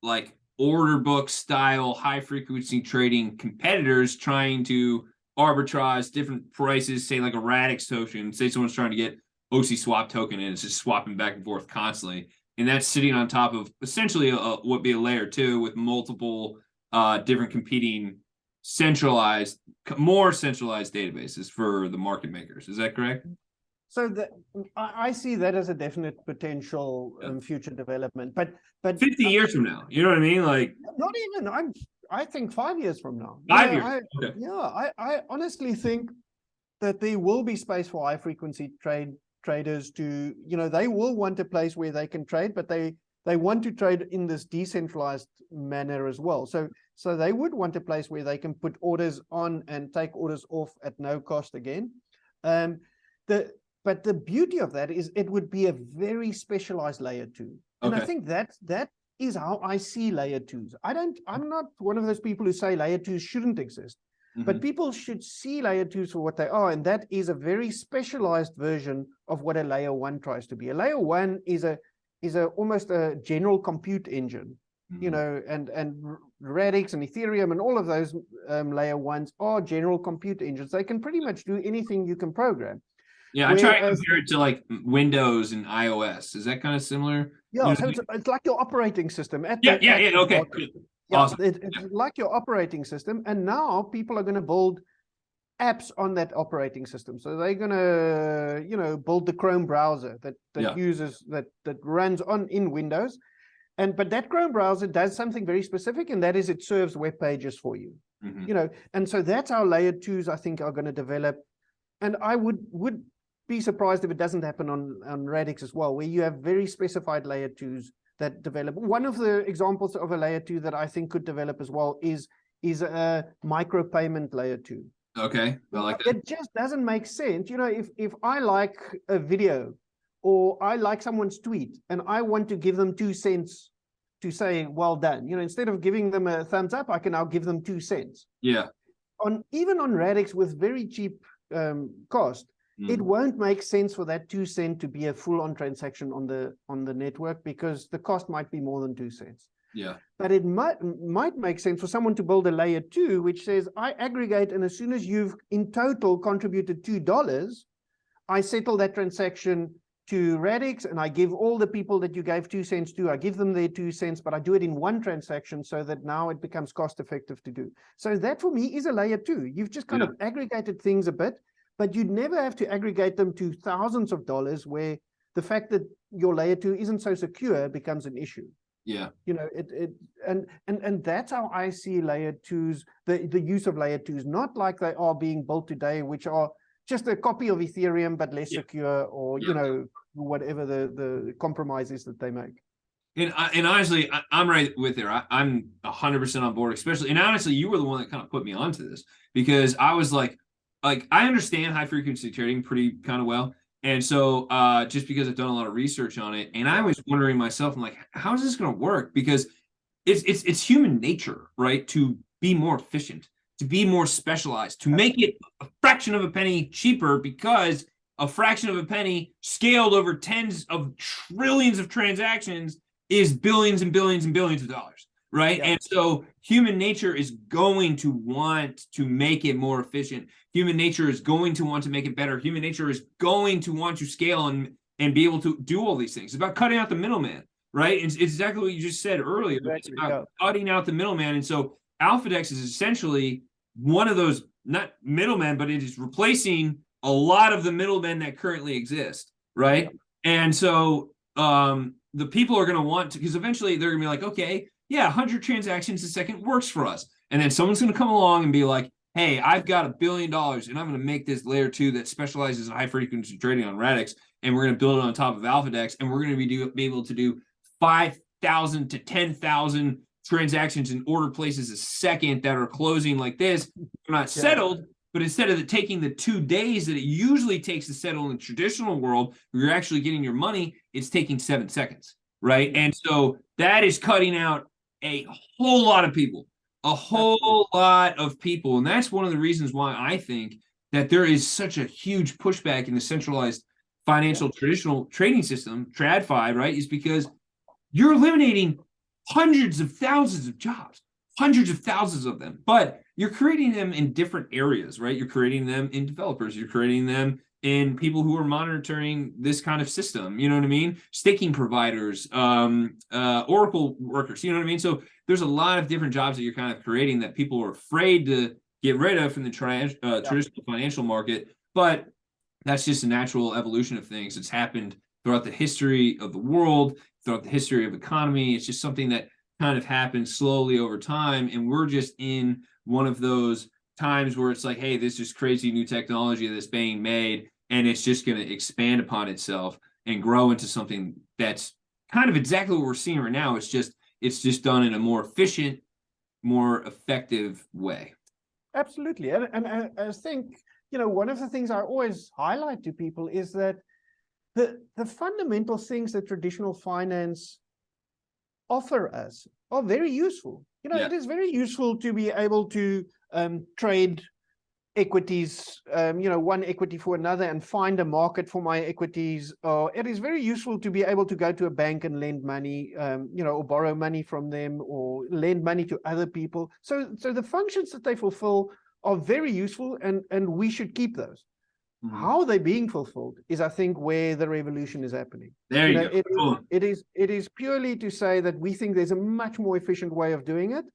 B: like order book style, high frequency trading competitors trying to arbitrage different prices, say like a Radix token, say someone's trying to get OC swap token and it's just swapping back and forth constantly. And that's sitting on top of essentially what would be a layer 2 with multiple different competing more centralized databases for the market makers. Is that correct?
C: So I see that as a definite potential future development, but
B: 50 years from now, you know what I mean? Like,
C: not even. I think 5 years from now.
B: 5 years. Okay.
C: Yeah, I honestly think that there will be space for high frequency traders to, they will want a place where they can trade, but they want to trade in this decentralized manner as well. So they would want a place where they can put orders on and take orders off at no cost again. But the beauty of that is it would be a very specialized layer 2. And I think that is how I see layer 2s. I'm not one of those people who say layer 2s shouldn't exist, but people should see layer 2s for what they are. And that is a very specialized version of what a layer 1 tries to be. A layer 1 is almost a general compute engine, and Radix and Ethereum and all of those layer 1s are general compute engines. They can pretty much do anything you can program.
B: Yeah, I try to compare it to like Windows and iOS. Is that kind of similar?
C: Yeah, so it's like your operating system.
B: Okay. Awesome.
C: It's like your operating system, and now people are going to build apps on that operating system. So they're going to, build the Chrome browser that uses that runs in Windows, but that Chrome browser does something very specific, and that is it serves web pages for you. And so that's how layer 2s I think are going to develop, and I would be surprised if it doesn't happen on Radix as well, where you have very specified layer 2s that develop. One of the examples of a layer 2 that I think could develop as well is a micropayment layer 2.
B: Okay, I like that.
C: It just doesn't make sense. If I like a video or I like someone's tweet and I want to give them 2 cents to say, well done, instead of giving them a thumbs up, I can now give them 2 cents.
B: Yeah.
C: Even on Radix with very cheap cost, it won't make sense for that 2 cent to be a full-on transaction on the network, because the cost might be more than 2 cents.
B: Yeah.
C: But it might make sense for someone to build a layer 2, which says I aggregate, and as soon as you've in total contributed $2, I settle that transaction to Radix, and I give all the people that you gave 2 cents to, I give them their 2 cents, but I do it in one transaction so that now it becomes cost effective to do. So that for me is a layer 2. You've just kind of aggregated things a bit, but you'd never have to aggregate them to thousands of dollars, where the fact that your layer 2 isn't so secure becomes an issue.
B: Yeah.
C: And that's how I see layer 2s, the use of layer 2s, not like they are being built today, which are just a copy of Ethereum, but less secure, or, whatever the compromises that they make.
B: And honestly, I'm right with there. I'm 100% on board, especially. And honestly, you were the one that kind of put me onto this, because I was like I understand high frequency trading pretty kind of well. And so just because I've done a lot of research on it, and I was wondering myself, I'm like, how is this going to work? Because it's human nature, right? To be more efficient, to be more specialized, to make it a fraction of a penny cheaper, because a fraction of a penny scaled over tens of trillions of transactions is billions and billions and billions of dollars, right? And so human nature is going to want to make it more efficient. Human nature is going to want to make it better. Human nature is going to want to scale and be able to do all these things. It's about cutting out the middleman, right? It's exactly what you just said earlier. It's about cutting out the middleman. And so AlphaDEX is essentially one of those, not middlemen, but it is replacing a lot of the middlemen that currently exist, right? And so the people are going to want to, because eventually they're going to be like, okay, yeah, 100 transactions a second works for us. And then someone's going to come along and be like, hey, I've got $1 billion and I'm going to make this layer 2 that specializes in high frequency trading on Radix, and we're going to build it on top of AlphaDEX, and we're going to be able to do 5,000 to 10,000 transactions in order places a second that are closing like this. They're not settled, but instead of taking the 2 days that it usually takes to settle in the traditional world, where you're actually getting your money, it's taking 7 seconds, right? And so that is cutting out a whole lot of people a whole lot of people. And that's one of the reasons why I think that there is such a huge pushback in the centralized financial traditional trading system, TradFi, right? Is because you're eliminating hundreds of thousands of jobs, hundreds of thousands of them, but you're creating them in different areas, right? You're creating them in developers, you're creating them in people who are monitoring this kind of system, you know what I mean? Staking providers, Oracle workers, you know what I mean? So there's a lot of different jobs that you're kind of creating that people are afraid to get rid of from the traditional financial market, but that's just a natural evolution of things. It's happened throughout the history of the world, throughout the history of economy. It's just something that kind of happens slowly over time. And we're just in one of those times where it's like, hey, this is crazy new technology that's being made, and it's just going to expand upon itself and grow into something that's kind of exactly what we're seeing right now. It's just done in a more efficient, more effective way.
C: Absolutely. And I think, one of the things I always highlight to people is that the fundamental things that traditional finance offer us are very useful. It is very useful to be able to trade equities, one equity for another and find a market for my equities. Or it is very useful to be able to go to a bank and lend money, or borrow money from them or lend money to other people. So the functions that they fulfill are very useful, and we should keep those. Mm-hmm. How they're being fulfilled is, I think, where the revolution is happening.
B: There you go.
C: Cool. It is purely to say that we think there's a much more efficient way of doing it,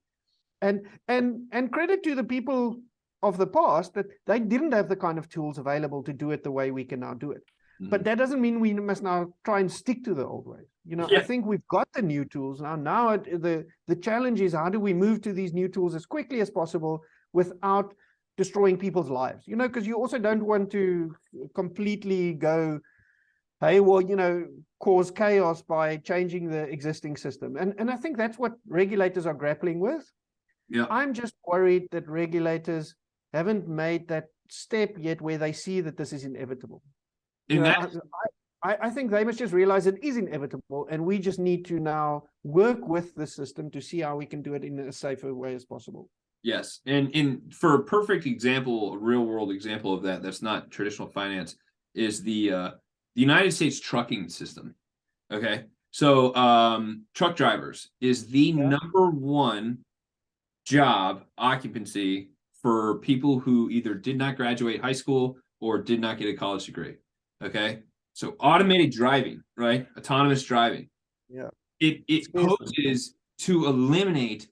C: and credit to the people of the past that they didn't have the kind of tools available to do it the way we can now do it. Mm-hmm. But that doesn't mean we must now try and stick to the old ways. I think we've got the new tools now. Now the challenge is, how do we move to these new tools as quickly as possible without destroying people's lives? Because you also don't want to completely go, hey, well, cause chaos by changing the existing system. And I think that's what regulators are grappling with.
B: Yeah.
C: I'm just worried that regulators haven't made that step yet where they see that this is inevitable. I think they must just realize it is inevitable, and we just need to now work with the system to see how we can do it in a safer way as possible.
B: Yes. And for a perfect example, a real world example of that's not traditional finance, is the United States trucking system. Okay. So truck drivers is the number one job occupancy for people who either did not graduate high school or did not get a college degree. Okay. So automated driving, right? Autonomous driving.
C: Yeah.
B: It poses to eliminate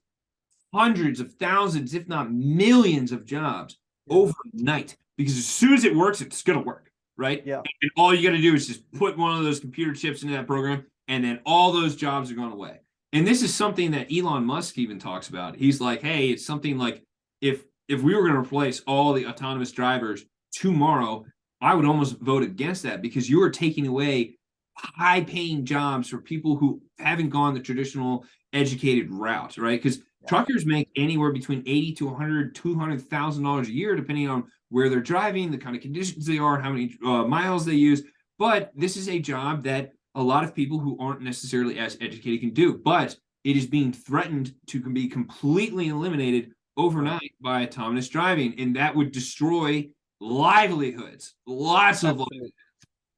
B: hundreds of thousands, if not millions of jobs overnight, because as soon as it works, it's going to work, right?
C: Yeah.
B: And all you got to do is just put one of those computer chips into that program, and then all those jobs are going away. And this is something that Elon Musk even talks about. He's like, hey, it's something like if we were going to replace all the autonomous drivers tomorrow, I would almost vote against that, because you are taking away high-paying jobs for people who haven't gone the traditional educated route, right? Because truckers make anywhere between $80,000 to $200,000 a year, depending on where they're driving, the kind of conditions they are, how many miles they use. But this is a job that a lot of people who aren't necessarily as educated can do. But it is being threatened to be completely eliminated overnight by autonomous driving, and that would destroy livelihoods, lots of livelihoods.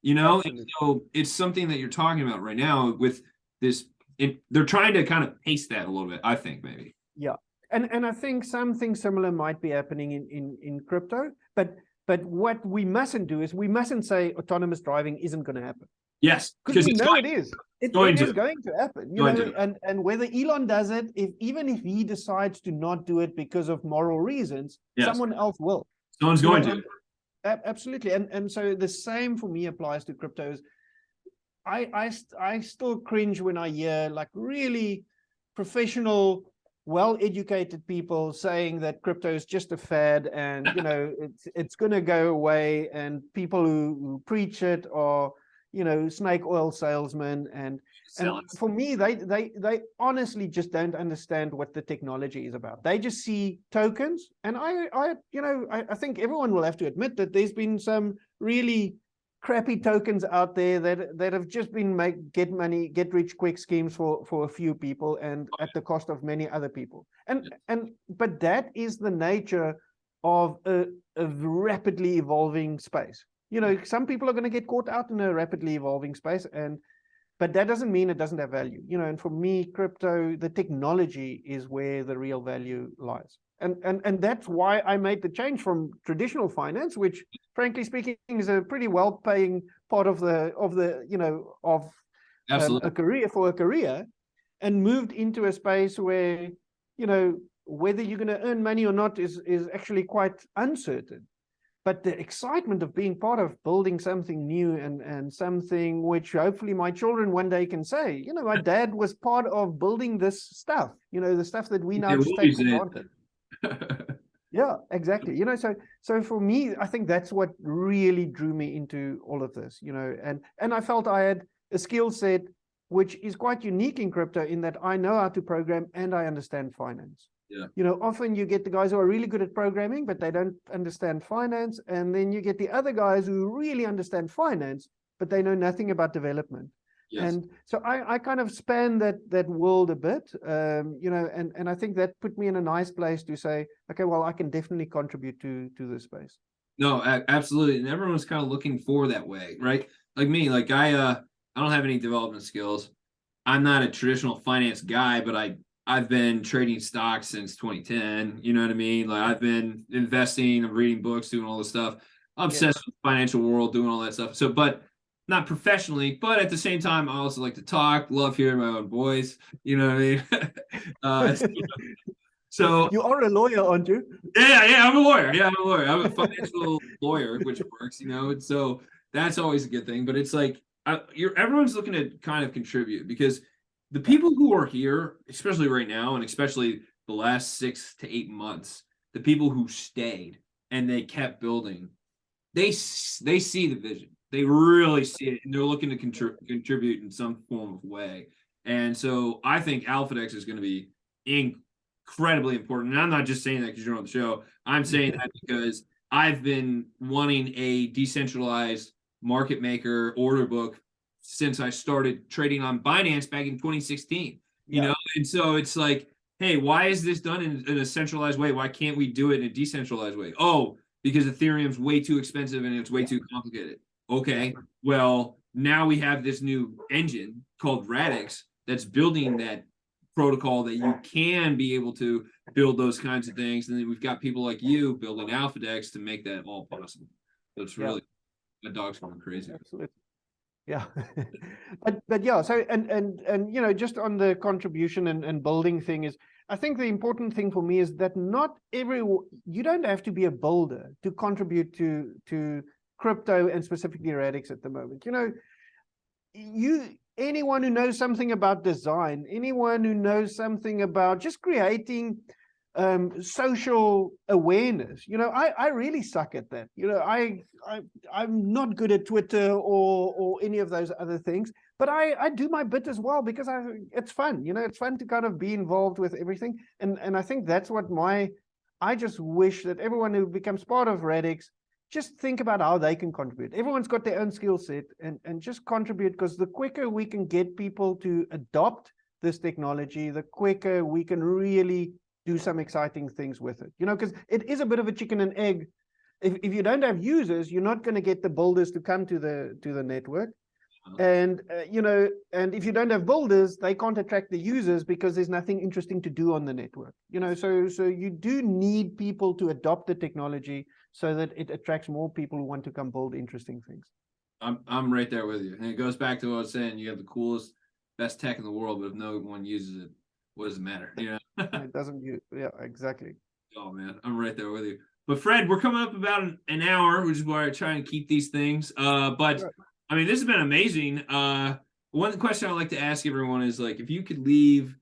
B: And so it's something that you're talking about right now with this. They're trying to kind of pace that a little bit, I think, maybe.
C: Yeah, and I think something similar might be happening in crypto. But what we mustn't do is we mustn't say autonomous driving isn't going to happen.
B: Yes,
C: because we know it is. It is going to happen. And whether Elon does it, even if he decides to not do it because of moral reasons, someone else will.
B: Someone's going to.
C: Absolutely. And so the same for me applies to cryptos. I still cringe when I hear like really professional, well-educated people saying that crypto is just a fad and it's going to go away, and people who preach it are snake oil salesmen, and for me they honestly just don't understand what the technology is about. They just see tokens, and I think everyone will have to admit that there's been some really crappy tokens out there that have just been get rich quick schemes for a few people and at the cost of many other people. But that is the nature of a rapidly evolving space. You know, some people are going to get caught out in a rapidly evolving space, but that doesn't mean it doesn't have value. You know, and for me, crypto, the technology is where the real value lies. And that's why I made the change from traditional finance, which frankly speaking is a pretty well-paying part of a career, and moved into a space where, you know, whether you're going to earn money or not is actually quite uncertain. But the excitement of being part of building something new and something which hopefully my children one day can say, you know, my dad was part of building this stuff, you know, the stuff that we now just take for granted. Yeah, exactly. You know, so for me, I think that's what really drew me into all of this, you know, and I felt I had a skill set which is quite unique in crypto in that I know how to program and I understand finance.
B: Yeah.
C: You know, often you get the guys who are really good at programming, but they don't understand finance. And then you get the other guys who really understand finance, but they know nothing about development. Yes. And so I kind of span that world a bit, you know, and I think that put me in a nice place to say, okay, well, I can definitely contribute to this space.
B: No, absolutely. And everyone's kind of looking for that way, right? Like me, like I don't have any development skills. I'm not a traditional finance guy, but I've been trading stocks since 2010. You know what I mean? Like I've been investing, reading books, doing all this stuff. I'm obsessed with the financial world, doing all that stuff. So, but not professionally, but at the same time, I also like to talk, love hearing my own voice. You know what I mean? So
C: you are a lawyer, aren't you?
B: Yeah, I'm a lawyer. Yeah, I'm a lawyer. I'm a financial lawyer, which works, you know. And so that's always a good thing. But it's like everyone's looking to kind of contribute because the people who are here, especially right now, and especially the last 6 to 8 months, the people who stayed and they kept building, they see the vision. They really see it, and they're looking to contribute in some form of way. And so I think AlphaDEX is going to be incredibly important. And I'm not just saying that because you're on the show. I'm saying that because I've been wanting a decentralized market maker order book since I started trading on Binance back in 2016. You know, and so it's like, hey, why is this done in a centralized way? Why can't we do it in a decentralized way? Oh, because Ethereum's way too expensive and it's way too complicated. Okay, well, now we have this new engine called Radix that's building that protocol that you can be able to build those kinds of things. And then we've got people like you building AlphaDEX to make that all possible. So it's really, my dog's going crazy.
C: Absolutely. Yeah. but yeah, so and you know, just on the contribution and building thing is, I think the important thing for me is that you don't have to be a builder to contribute to crypto and specifically Radix at the moment. You know, anyone who knows something about design, anyone who knows something about just creating social awareness, you know, I really suck at that. You know, I'm not good at Twitter or any of those other things, but I do my bit as well because it's fun. You know, it's fun to kind of be involved with everything, and I think that's what I just wish that everyone who becomes part of Radix just think about how they can contribute. Everyone's got their own skill set and just contribute, because the quicker we can get people to adopt this technology, the quicker we can really do some exciting things with it. You know, because it is a bit of a chicken and egg. If you don't have users, you're not going to get the builders to come to the network. And you know, and if you don't have builders, they can't attract the users because there's nothing interesting to do on the network. You know, so you do need people to adopt the technology so that it attracts more people who want to come build interesting things.
B: I'm right there with you. And it goes back to what I was saying. You have the coolest, best tech in the world, but if no one uses it, what does it matter? You know?
C: It doesn't use. Yeah, exactly.
B: Oh man, I'm right there with you. But Fred, we're coming up about an hour, which is why I try and keep these things. But sure. I mean, this has been amazing. One question I like to ask everyone is, like, if you could leave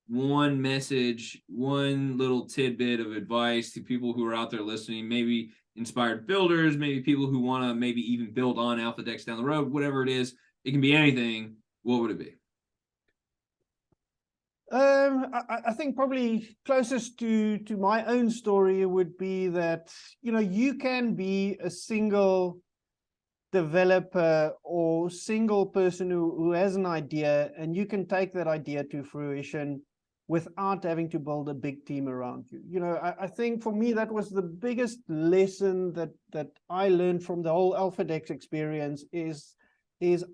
B: one message, one little tidbit of advice to people who are out there listening, maybe inspired builders, maybe people who want to maybe even build on AlphaDEX down the road, whatever it is, it can be anything. What would it be?
C: I think probably closest to my own story would be that, you know, you can be a single developer or single person who has an idea, and you can take that idea to fruition without having to build a big team around you. You know, I think for me, that was the biggest lesson that I learned from the whole AlphaDEX experience is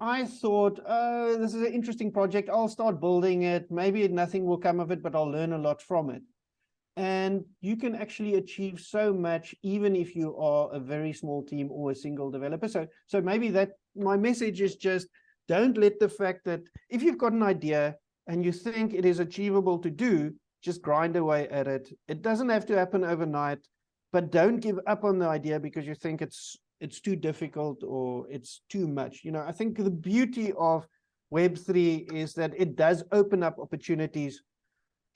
C: I thought, oh, this is an interesting project. I'll start building it. Maybe nothing will come of it, but I'll learn a lot from it. And you can actually achieve so much, even if you are a very small team or a single developer. So maybe that my message is just don't let the fact that if you've got an idea and you think it is achievable to do, just grind away at it. It doesn't have to happen overnight, but don't give up on the idea because you think it's too difficult or it's too much. You know, I think the beauty of Web3 is that it does open up opportunities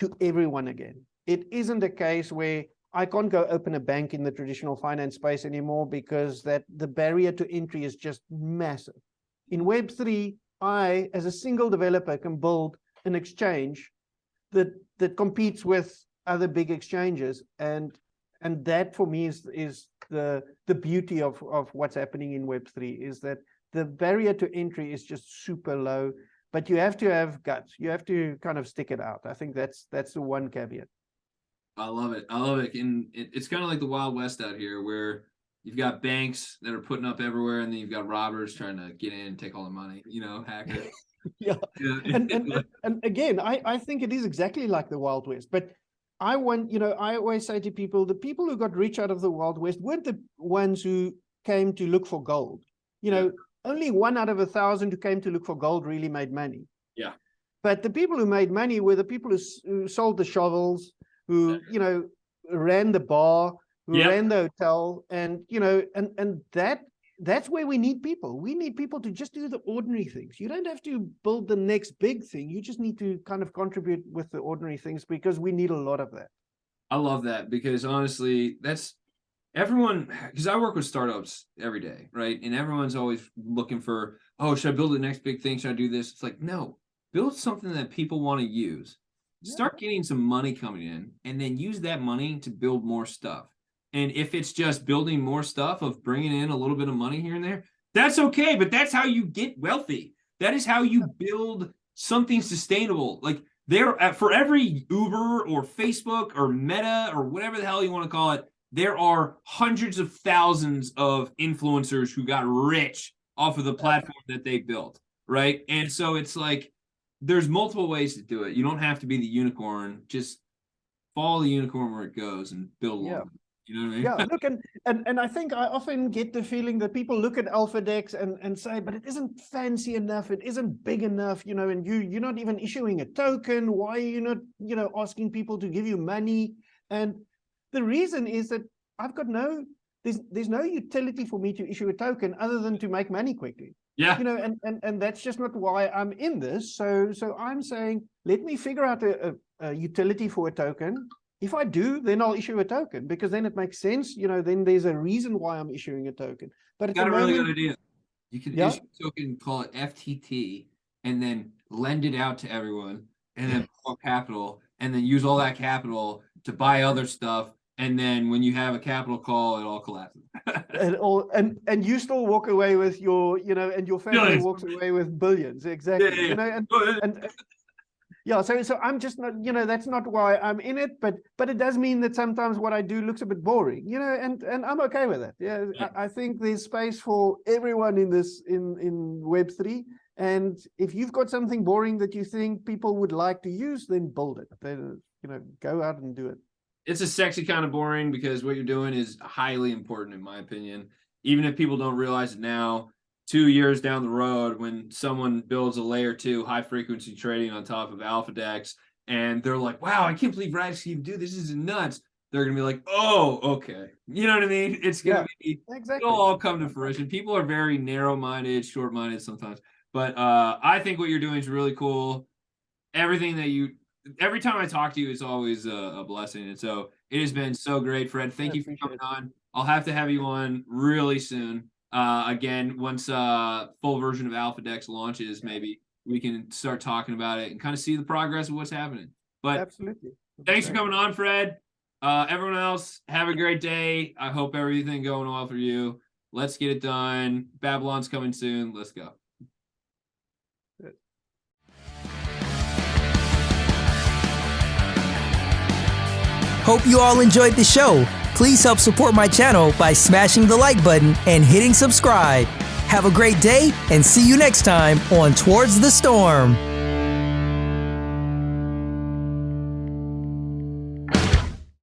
C: to everyone again. It isn't a case where I can't go open a bank in the traditional finance space anymore because the barrier to entry is just massive. In Web3, I, as a single developer, can build an exchange that competes with other big exchanges, and that for me is the beauty of what's happening in Web3 is that the barrier to entry is just super low, but you have to have guts. You have to kind of stick it out. I think that's the one caveat.
B: I love it. I love it. And it's kind of like the Wild West out here where you've got banks that are putting up everywhere, and then you've got robbers trying to get in and take all the money, you know, hackers.
C: Yeah. And again, I think it is exactly like the Wild West. But I always say to people, the people who got rich out of the Wild West weren't the ones who came to look for gold. You know, only 1 out of 1,000 who came to look for gold really made money.
B: Yeah.
C: But the people who made money were the people who sold the shovels, who, you know, ran the bar, who ran the hotel, and, you know, and that's where we need people. We need people to just do the ordinary things. You don't have to build the next big thing. You just need to kind of contribute with the ordinary things because we need a lot of that.
B: I love that because honestly, that's everyone, because I work with startups every day, right? And everyone's always looking for, oh, should I build the next big thing? Should I do this? It's like, no, build something that people want to use. Start getting some money coming in, and then use that money to build more stuff. And if it's just building more stuff of bringing in a little bit of money here and there, that's okay. But that's how you get wealthy. That is how you build something sustainable. Like for every Uber or Facebook or Meta or whatever the hell you want to call it, there are hundreds of thousands of influencers who got rich off of the platform that they built, right? And so it's like, there's multiple ways to do it. You don't have to be the unicorn. Just follow the unicorn where it goes and build along. You know what I mean?
C: Yeah, look, and I think I often get the feeling that people look at AlphaDEX and say, but it isn't fancy enough, it isn't big enough, you know, and you're not even issuing a token. Why are you not, you know, asking people to give you money? And the reason is that I've got there's no utility for me to issue a token other than to make money quickly.
B: Yeah.
C: You know, and that's just not why I'm in this. So I'm saying, let me figure out a utility for a token. If I do, then I'll issue a token because then it makes sense. You know, then there's a reason why I'm issuing a token. But at
B: got
C: the
B: a
C: moment,
B: really good idea. You can issue a token, call it FTT, and then lend it out to everyone, and then pull capital, and then use all that capital to buy other stuff. And then when you have a capital call, it all collapses.
C: and you still walk away with your, you know, and your family walks away with billions. Exactly.
B: Yeah.
C: You know, and yeah, so I'm just not, you know, that's not why I'm in it, but it does mean that sometimes what I do looks a bit boring, you know, and I'm okay with it. Yeah. I think there's space for everyone in this in Web3. And if you've got something boring that you think people would like to use, then build it. Then, you know, go out and do it.
B: It's a sexy kind of boring because what you're doing is highly important, in my opinion. Even if people don't realize it now, 2 years down the road, when someone builds a layer 2 high frequency trading on top of AlphaDEX, and they're like, wow, I can't believe Radix can do this. This is nuts. They're going to be like, oh, okay. You know what I mean? It's going to be,
C: exactly.
B: It'll all come to fruition. People are very narrow-minded, short-minded sometimes. But I think what you're doing is really cool. Every time I talk to you, it's always a blessing. And so it has been so great, Fred. Thank you for coming on. I'll have to have you on really soon. Again, once full version of AlphaDEX launches, maybe we can start talking about it and kind of see the progress of what's happening. But
C: absolutely.
B: Thanks for coming on, Fred. Everyone else, have a great day. I hope everything going well for you. Let's get it done. Babylon's coming soon. Let's go.
A: Hope you all enjoyed the show. Please help support my channel by smashing the like button and hitting subscribe. Have a great day and see you next time on Towards the Storm.